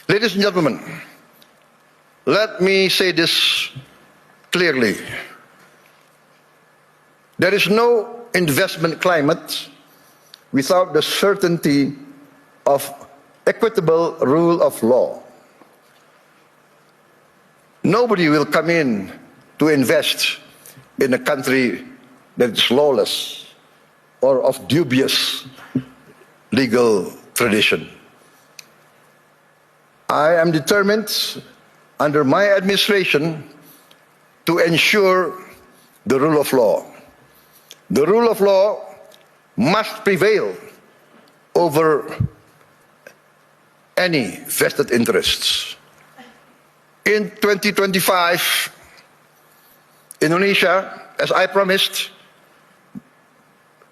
Ladies and gentlemen, let me say this clearly. There is no investment climate without the certainty of equitable rule of law. Nobody will come in to invest in a country that is lawless or of dubious legal tradition. I am determined, under my administration, to ensure the rule of law. The rule of law must prevail over any vested interests. In 2025, Indonesia, as I promised,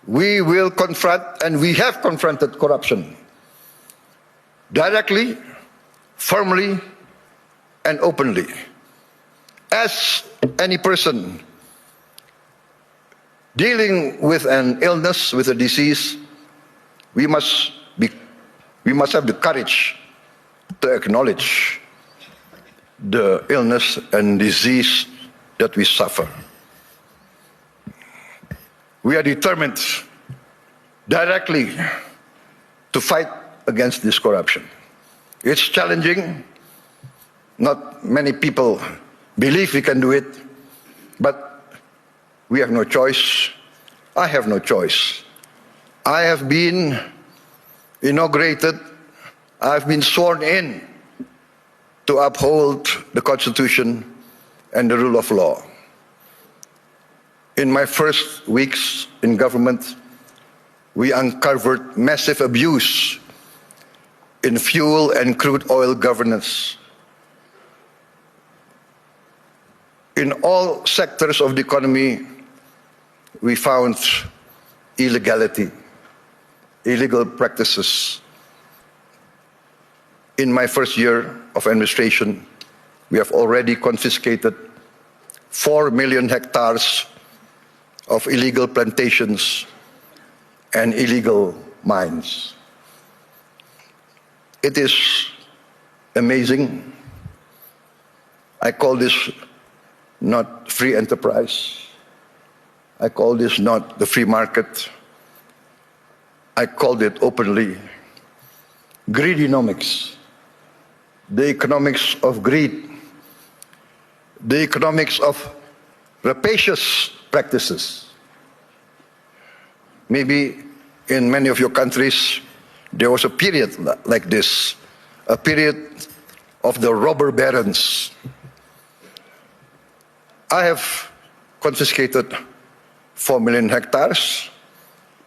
we will confront, and we have confronted, corruption directly, firmly, and openly. As any person dealing with an illness, with a disease, we must have the courage to acknowledge the illness and disease that we suffer. We are determined directly to fight against this corruption. It's challenging. Not many people believe we can do it, but we have no choice. I have no choice. I have been inaugurated, I've been sworn in to uphold the Constitution and the rule of law. In my first weeks in government, we uncovered massive abuse in fuel and crude oil governance. In all sectors of the economy, we found illegality, illegal practices. In my first year of administration, we have already confiscated 4 million hectares of illegal plantations and illegal mines. It is amazing. I call this not free enterprise. I call this not the free market. I called it openly greedonomics, the economics of greed, the economics of rapacious practices. Maybe in many of your countries, there was a period like this, a period of the robber barons. I have confiscated 4 million hectares,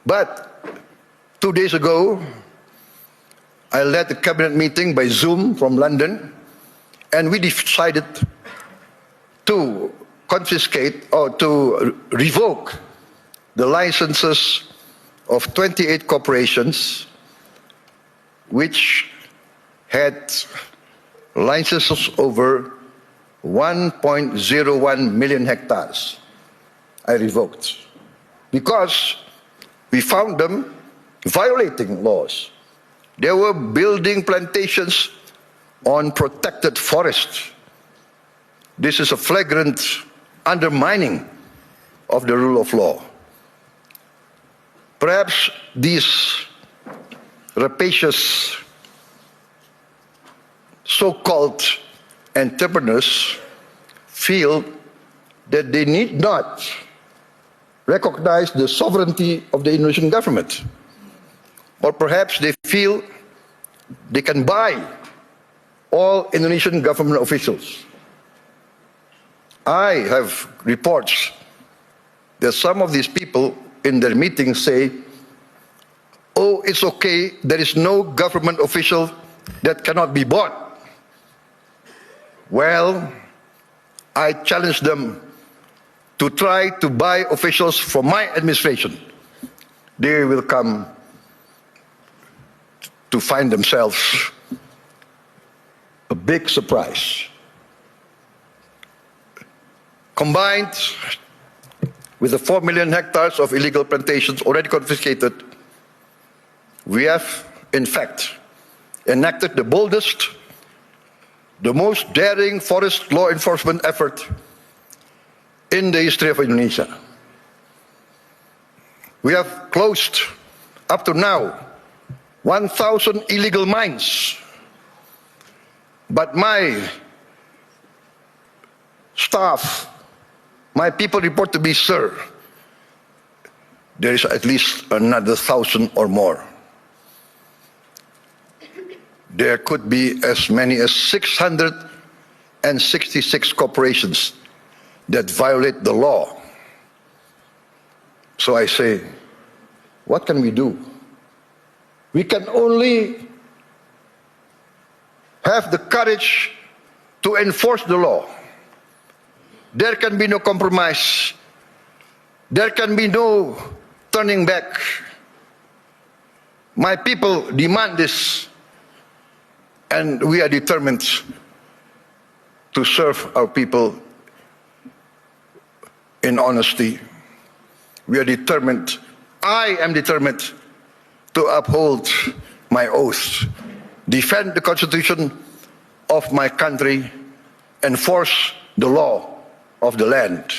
but 2 days ago, I led a cabinet meeting by Zoom from London, and we decided to confiscate or to revoke the licenses of 28 corporations which had licenses over 1.01 million hectares. I revoked because we found them violating laws. They were building plantations on protected forests. This is a flagrant undermining of the rule of law. Perhaps these rapacious so-called entrepreneurs feel that they need not recognize the sovereignty of the Indonesian government. Or perhaps they feel they can buy all Indonesian government officials. I have reports that some of these people in their meetings say, oh, it's okay, there is no government official that cannot be bought. Well, I challenge them to try to buy officials from my administration. They will come to find themselves a big surprise. Combined with the 4 million hectares of illegal plantations already confiscated, we have, in fact, enacted the boldest the most daring forest law enforcement effort in the history of Indonesia. We have closed, up to now, 1,000 illegal mines. But my staff, my people report to me, sir, there is at least another 1,000 or more. There could be as many as 666 corporations that violate the law. So I say, what can we do? We can only have the courage to enforce the law. There can be no compromise. There can be no turning back. My people demand this, and we are determined to serve our people in honesty. We are determined, I am determined to uphold my oath, defend the Constitution of my country, enforce the law of the land.